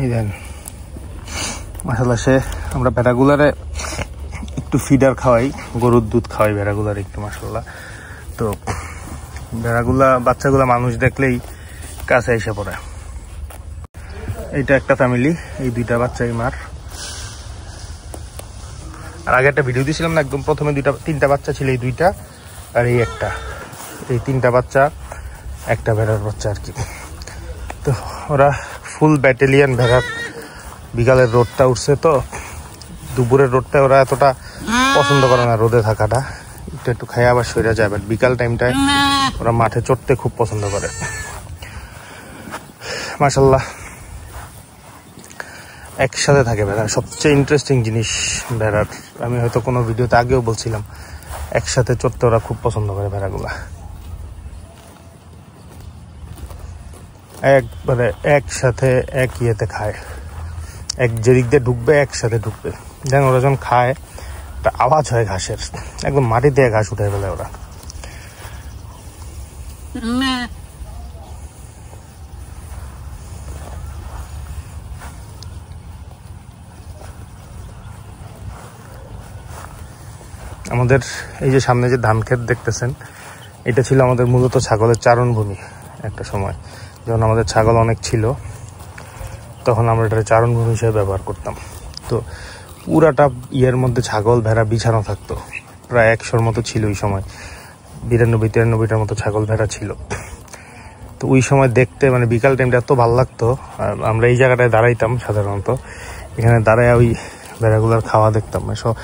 এই দেন মাশাআল্লাহ সে আমরা ভেড়াগুলারে একটু ফিডার খাওয়াই, গরুর দুধ খাওয়াই ভেড়াগুলার একটু মাশাআল্লাহ। তো ভেড়াগুলা বাচ্চাগুলা মানুষ দেখলেই কাছে এসে পড়ে। এইটা একটা ফ্যামিলি, এই দুইটা বাচ্চাই মার। আর আগে একটা ভিডিও দিয়েছিলাম না, একদম প্রথমে তিনটা বাচ্চা ছিল, এই দুইটা আর এই একটা, এই তিনটা বাচ্চা একটা ভেড়ার বাচ্চা আর কি। তো ওরা ফুল ব্যাটালিয়ান ভেড়ার। বিকালের রোদটা উঠছে, তো দুপুরের রোদটা ওরা এতটা পছন্দ করে না, রোদে থাকাটা একটু একটু খাই আবার সরে যায়। বাট বিকাল টাইমটায় ওরা মাঠে চড়তে খুব পছন্দ করে মাশাআল্লাহ। একসাথে থাকে ভেড়া, সবচেয়ে ইন্টারেস্টিং জিনিস ভেড়ার। আমি হয়তো কোনো ভিডিওতে আগেও বলছিলাম, একসাথে চড়তে ওরা খুব পছন্দ করে ভেড়াগুলা। একবারে একসাথে এক ইয়েতে খায়, এক যেদিক দিয়ে ঢুকবে একসাথে ঢুকবে। দেন ওরা যখন খায় একটা আওয়াজ হয় ঘাসের, একদম মাটি দিয়ে ঘাস উঠে ফেলে ওরা। আমাদের এই যে সামনে যে ধান ক্ষেত দেখতেছেন, এটা ছিল আমাদের মূলত ছাগলের চারণভূমি একটা সময়। যখন আমাদের ছাগল অনেক ছিল তখন আমরা এটা চারণভূমি হিসেবে ব্যবহার করতাম। তো পুরাটা ইয়ের মধ্যে ছাগল ভেড়া বিছানো থাকতো, প্রায় 100-র মতো ছিল ওই সময়, 92-93টার মতো ছাগল ভেড়া ছিল। তো ওই সময় দেখতে মানে বিকাল টাইমটা এত ভালো লাগতো। আমরা এই জায়গাটায় দাঁড়াইতাম সাধারণত, এখানে দাঁড়ায় ওই ভেড়াগুলোর খাওয়া দেখতাম। সব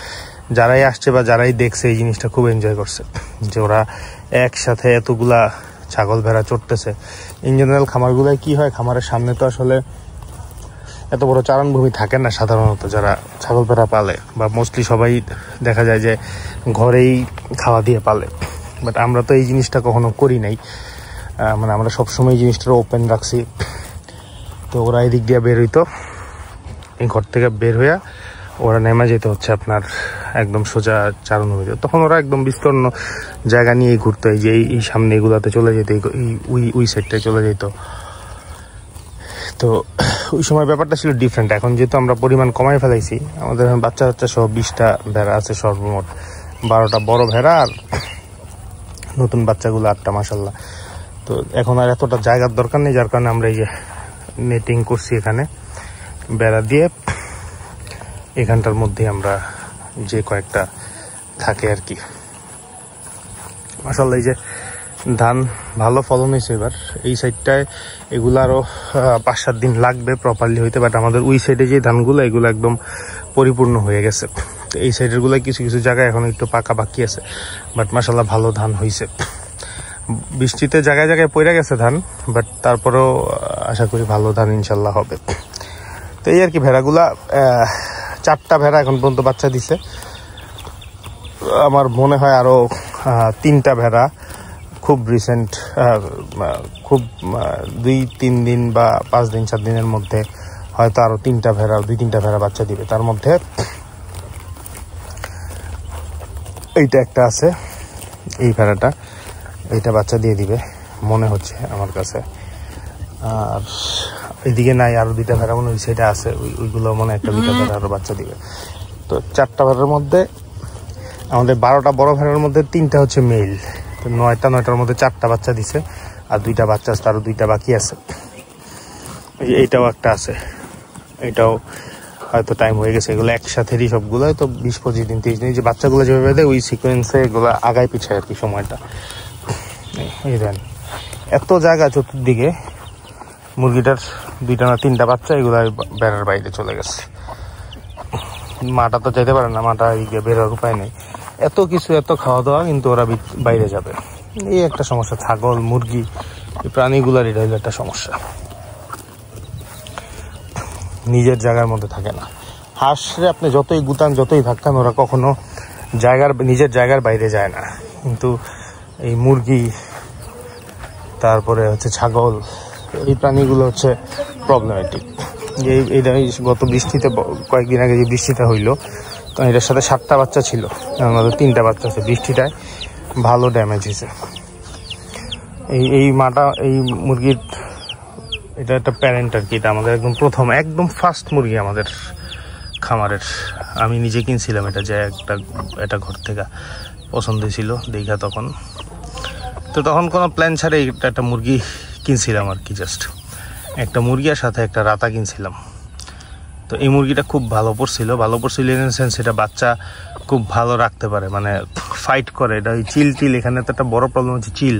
যারাই আসছে বা যারাই দেখছে এই জিনিসটা খুব এনজয় করছে, যে ওরা একসাথে এতগুলা ছাগল ভেড়া চড়তেছে। ইন জেনারেল খামারগুলোয় কি হয়, খামারের সামনে তো আসলে এত বড় চারণভূমি থাকে না সাধারণত, যারা ছাগল ভেড়া পালে বা মোস্টলি সবাই দেখা যায় যে ঘরেই খাওয়া দিয়ে পালে। বাট আমরা তো এই জিনিসটা কখনো করি নাই, মানে আমরা সবসময় এই জিনিসটা ওপেন রাখছি। তো ওরা এই দিক দিয়ে বের হইতো, এই ঘর থেকে বের হইয়া ওরা নেমে যেতে হচ্ছে আপনার একদম সোজা চারণভূমিতে। তখন ওরা একদম বিস্তীর্ণ জায়গা নিয়েই ঘুরতো, এই যে এই সামনে এগুলাতে চলে যেত, ওই সাইডটায় চলে যেত। তো ওই সময় ব্যাপারটা ছিল ডিফারেন্ট। এখন যেহেতু আমরা পরিমাণ কমাই ফেলাইছি, আমাদের বাচ্চা সহ 20টা ভেড়া আছে সর্বমোট, 12টা বড় ভেড়া আর নতুন বাচ্চাগুলো 8টা মাশাআল্লাহ। তো এখন আর এতটা জায়গার দরকার নেই, যার কারণে আমরা এই যে নেটিং করছি এখানে বেড়া দিয়ে, এখানটার মধ্যে আমরা যে কয়েকটা থাকে আর কি। মাশাআল্লাহ এই যে ধান ভালো ফলন হয়েছে এবার। এই সাইডটায় এগুলো আরো 5-7 দিন লাগবে প্রপারলি হইতে, বাট আমাদের ওই সাইডে যে ধানগুলো এগুলো একদম পরিপূর্ণ হয়ে গেছে। তো এই সাইডের গুলো কিছু কিছু জায়গায় এখন একটু পাকা বাকি আছে, বাট মাশাআল্লাহ ভালো ধান হয়েছে। বৃষ্টিতে জায়গায় জায়গায় পড়ে গেছে ধান, বাট তারপরেও আশা করি ভালো ধান ইনশাল্লাহ হবে। তো এই আর কি, ভেড়াগুলা 4টা ভেড়া এখন পর্যন্ত বাচ্চা দিছে। আমার মনে হয় আরো 3টা ভেড়া খুব রিসেন্ট, খুব 2-3 দিন বা 5 দিন 7 দিনের মধ্যে হয়তো আরো 2-3টা ভেড়া বাচ্চা দিবে। তার মধ্যে এইটা একটা আছে, এই ভেড়াটা, এইটা বাচ্চা দিয়ে দিবে মনে হচ্ছে আমার কাছে। আর এইদিকে নাই, আরো 2টা ভেড়া মনে হয় সেটা আছে, ওইগুলো মনে একটা 2টা ভেড়া আরো বাচ্চা দিবে। তো 4টা ভেড়ার মধ্যে আমাদের 12টা বড় ভেড়ার মধ্যে 3টা হচ্ছে মেল। তো 9টার মধ্যে 4টা বাচ্চা দিছে, আর 2টা বাচ্চা আছে, আরো 2টা বাকি আছে। এইটাও একটা আছে, এটাও হয়তো টাইম হয়ে গেছে। এগুলো একসাথেরই সবগুলো, তো 20-25 দিন 30 দিন যে বাচ্চাগুলো যেভাবে দেয় ওই সিকোয়েন্সে এগুলো আগায় পিছায় আর কি সময়টা। এই দেন এত জায়গা চতুর্দিকে, মুরগিটার 2টা না 3টা বাচ্চা এগুলো বেড়ার বাইরে চলে গেছে। মাটা তো যেতে পারে না, মাটা বেরোর উপায় নেই। এত কিছু, এত খাওয়া দাওয়া, কিন্তু ওরা বাইরে যাবে, এই একটা সমস্যা। ছাগল মুরগি এই প্রাণীগুলার এটা হলো একটা সমস্যা, নিজের জায়গার মধ্যে থাকে না। হাঁসরে আপনি যতই গুতান যতই ধাক্কান, ওরা কখনো নিজের জায়গার বাইরে যায় না। কিন্তু এই মুরগি, তারপরে হচ্ছে ছাগল, এই প্রাণীগুলো হচ্ছে প্রবলেমেটিক। এইটা গত বৃষ্টিতে, কয়েকদিন আগে যে বৃষ্টিটা হইলো, কারণ এটার সাথে 7টা বাচ্চা ছিল, আমাদের 3টা বাচ্চা আছে। বৃষ্টিটায় ভালো ড্যামেজ হয়েছে। এই মুরগির এটা একটা প্যারেন্ট আর কি। এটা আমাদের একদম ফার্স্ট মুরগি আমাদের খামারের। আমি নিজে কিনছিলাম এটা, যে এটা ঘর থেকে পছন্দ ছিল দেখা তখন। তো তখন কোনো প্ল্যান ছাড়া একটা মুরগি কিনছিলাম আর কি, জাস্ট একটা মুরগি আর সাথে একটা রাতা কিনছিলাম। তো এই মুরগিটা খুব ভালো পড়ছিল ইন দ্য সেন্স এটা বাচ্চা খুব ভালো রাখতে পারে, মানে ফাইট করে। এটা ওই চিল এখানে তো একটা বড় প্রবলেম হচ্ছে চিল,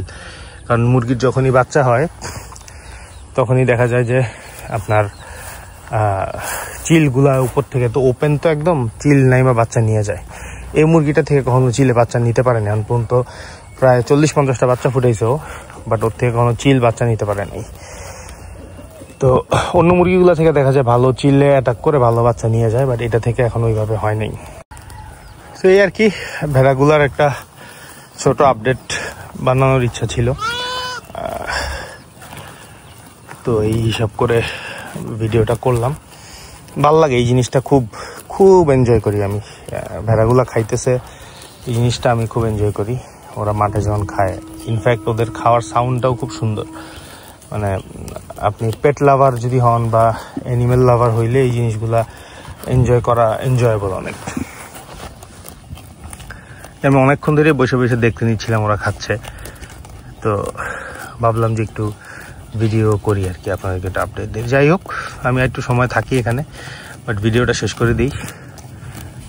কারণ মুরগির যখনই বাচ্চা হয় তখনই দেখা যায় যে আপনার চিলগুলা উপর থেকে তো ওপেন, তো একদম চিল নাইমা বাচ্চা নিয়ে যায়। এই মুরগিটা থেকে কখনো চিলে বাচ্চা নিতে পারেনি এখন পর্যন্ত, প্রায় 40-50টা বাচ্চা ফুটেছেও, বাট ওর থেকে কখনো চিল বাচ্চা নিতে পারেনি। তো অন্য মুরগিগুলো থেকে দেখা যায় ভালো চিলে অ্যাটাক করে ভালো বাচ্চা নিয়ে যায়, বাট এটা থেকে এখন ওইভাবে হয় নাই। তো এই আর কি ভেড়াগুলার একটা ছোট আপডেট বানানোর ইচ্ছা ছিল। তো এই হিসাব করে ভিডিওটা করলাম। ভাল লাগে এই জিনিসটা, খুব এনজয় করি আমি। ভেড়াগুলা খাইতেছে এই জিনিসটা আমি খুব এনজয় করি। ওরা মাঠে যখন খায়, ইনফ্যাক্ট ওদের খাওয়ার সাউন্ডটাও খুব সুন্দর। মানে আপনি পেট লাভার যদি হন বা অ্যানিমেল লাভার হইলে এই জিনিসগুলা এনজয় করা এনজয়েবল অনেক। আমি অনেকক্ষণ ধরে বসে দেখতে নিচ্ছিলাম ওরা খাচ্ছে, তো ভাবলাম যে একটু ভিডিও করি আর কি, আপনাদেরকে একটা আপডেট দিই। যাই হোক, আমি একটু সময় থাকি এখানে, বাট ভিডিওটা শেষ করে দিই।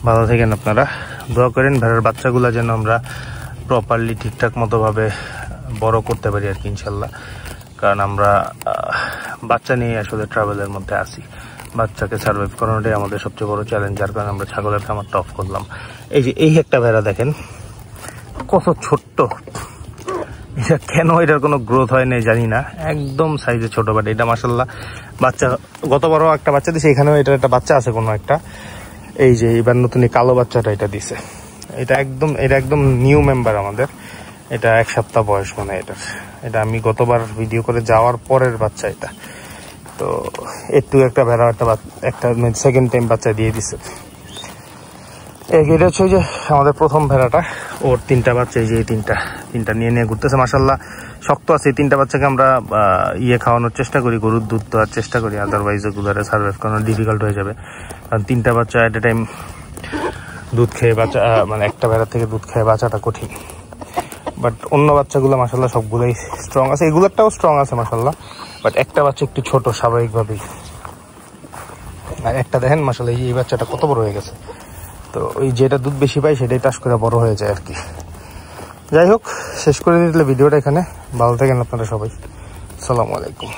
ভালো থাকেন আপনারা, দোয়া করেন ভেড়ার বাচ্চাগুলো যেন আমরা প্রপারলি ঠিকঠাক মতোভাবে বড় করতে পারি আর কি ইনশাল্লাহ। কারণ আমরা বাচ্চা নিয়ে আসলে ট্রাভেলের মধ্যে আসি, বাচ্চাকে সার্ভাইভ করানোটাই আমাদের সবচেয়ে বড় চ্যালেঞ্জ, যার কারণে আমরা ছাগলের খামারটা অফ করলাম। এই একটা ভেড়া দেখেন কত ছোট্ট, এটা কেন এটার কোনো গ্রোথ হয় নাই জানি না, একদম সাইজে ছোট। বাট এটা মাশাল্লাহ বাচ্চা গতবারও একটা বাচ্চা দিছে, এখানেও এটার একটা বাচ্চা আছে কোনো একটা। এই যে এবার নতুন কালো বাচ্চাটা এটা দিছে, এটা একদম নিউ মেম্বার আমাদের। এটা 1 সপ্তাহ বয়স মানে এটা আমি গতবার ভিডিও করে যাওয়ার পরের বাচ্চা এটা। তো একটু একটা ভেড়া একটা সেকেন্ড টাইম বাচ্চা দিয়ে দিছে। এটা হচ্ছে যে আমাদের প্রথম ভেড়াটা, ওর 3টা বাচ্চা, এই যে তিনটা নিয়ে ঘুরতেছে। মাশাল্লাহ শক্ত আছে। এই 3টা বাচ্চাকে আমরা খাওয়ানোর চেষ্টা করি, গরুর দুধ দেওয়ার চেষ্টা করি, আদারওয়াইজ ওগুলারে সার্ভাইভ করানো ডিফিকাল্ট হয়ে যাবে। কারণ 3টা বাচ্চা এট এ টাইম দুধ খেয়ে বাচ্চা, মানে একটা ভেড়া থেকে দুধ খেয়ে বাচ্চাটা কঠিন। বাট অন্য বাচ্চাগুলো মাশাল্লাহ সবগুলোই স্ট্রং আছে, এগুলোরটাও স্ট্রং আছে মাশাল্লাহ। বাট একটা বাচ্চা একটু ছোট স্বাভাবিকভাবেই। আর একটা দেখেন মাশাল্লাহ এই বাচ্চাটা কত বড় হয়ে গেছে। তো ওই যেটা দুধ বেশি পাই সেটাই টাস করে বড় হয়ে যায় আর কি। যাই হোক, শেষ করে দিলে ভিডিওটা এখানে। ভালো থাকেন আপনারা সবাই, আসসালামু আলাইকুম।